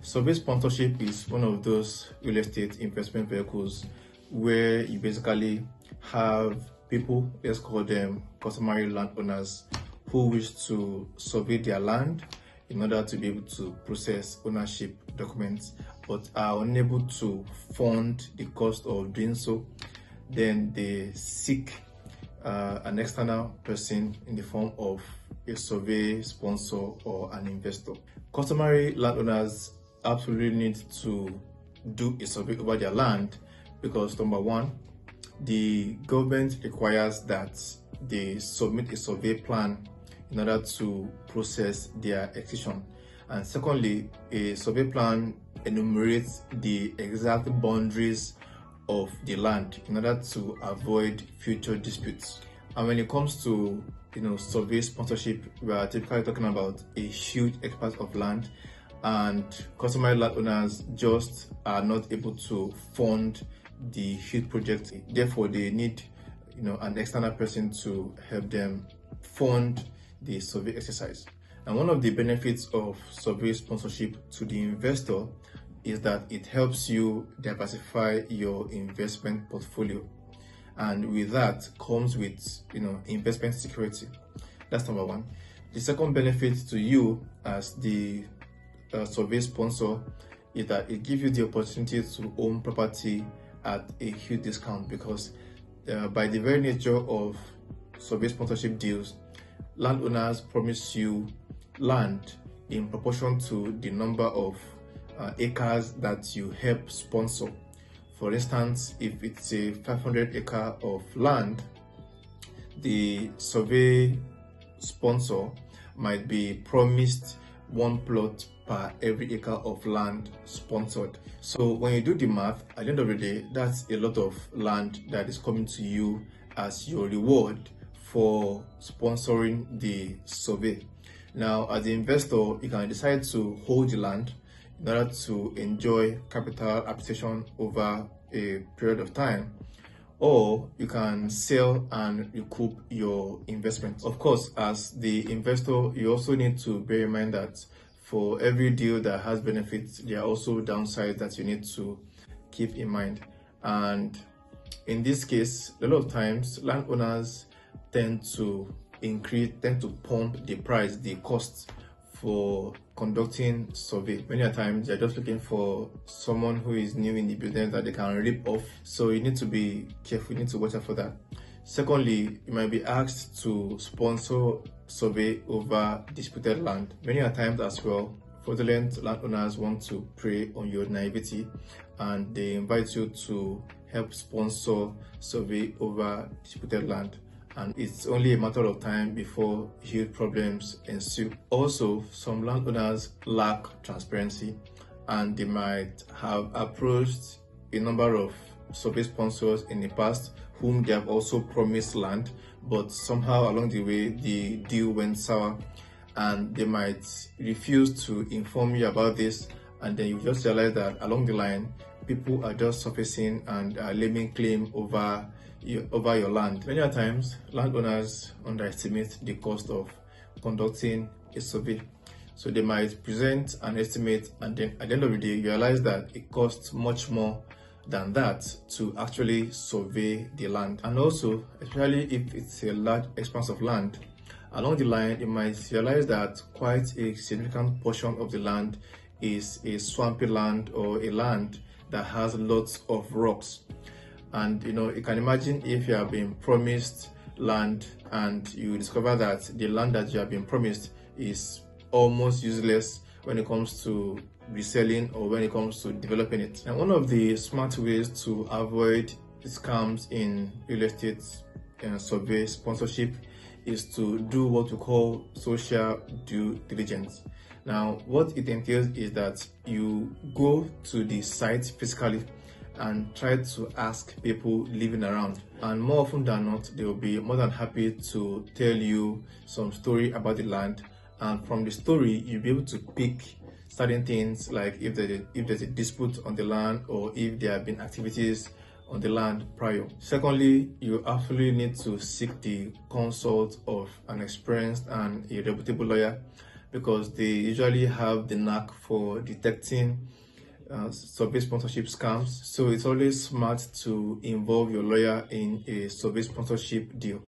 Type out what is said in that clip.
Survey sponsorship is one of those real estate investment vehicles where you basically have people, let's call them customary landowners, who wish to survey their land in order to be able to process ownership documents but are unable to fund the cost of doing so. Then they seek an external person in the form of a survey sponsor or an investor. Customary landowners absolutely need to do a survey over their land because, number one, the government requires that they submit a survey plan in order to process their acquisition. And secondly, a survey plan enumerates the exact boundaries of the land in order to avoid future disputes. And when it comes to survey sponsorship, we are typically talking about a huge expanse of land, and customary landowners just are not able to fund the huge project. Therefore, they need an external person to help them fund the survey exercise. And one of the benefits of survey sponsorship to the investor is that it helps you diversify your investment portfolio, and with that comes with investment security. That's number one. The second benefit to you as the survey sponsor is that it gives you the opportunity to own property at a huge discount, because by the very nature of survey sponsorship deals, landowners promise you land in proportion to the number of acres that you help sponsor. For instance, if it's a 500 acre of land, the survey sponsor might be promised one plot per every acre of land sponsored. So when you do the math, at the end of the day, that's a lot of land that is coming to you as your reward for sponsoring the survey. Now, as the investor, you can decide to hold the land in order to enjoy capital appreciation over a period of time, or you can sell and recoup your investment. Of course, as the investor, you also need to bear in mind that for every deal that has benefits, there are also downsides that you need to keep in mind. And in this case, a lot of times landowners tend to pump the price, the cost for conducting survey. Many times they're just looking for someone who is new in the business that they can rip off. So you need to be careful, you need to watch out for that. Secondly, you might be asked to sponsor survey over disputed land. Many times as well, fraudulent landowners want to prey on your naivety and they invite you to help sponsor survey over disputed land. And it's only a matter of time before huge problems ensue. Also, some landowners lack transparency and they might have approached a number of survey sponsors in the past whom they have also promised land, but somehow along the way the deal went sour and they might refuse to inform you about this, and then you just realize that along the line people are just surfacing and laying claim over your land. Many times landowners underestimate the cost of conducting a survey. So they might present an estimate and then at the end of the day you realize that it costs much more than that to actually survey the land. And also, especially if it's a large expanse of land, along the line you might realize that quite a significant portion of the land is a swampy land or a land that has lots of rocks. And you can imagine if you have been promised land and you discover that the land that you have been promised is almost useless when it comes to reselling or when it comes to developing it. And one of the smart ways to avoid scams in real estate survey sponsorship is to do what we call social due diligence. Now, what it entails is that you go to the site physically and try to ask people living around, and more often than not they will be more than happy to tell you some story about the land, and from the story you'll be able to pick certain things like if there's a dispute on the land or if there have been activities on the land prior. Secondly, you absolutely need to seek the consult of an experienced and a reputable lawyer because they usually have the knack for detecting survey sponsorship scams. So it's always smart to involve your lawyer in a survey sponsorship deal.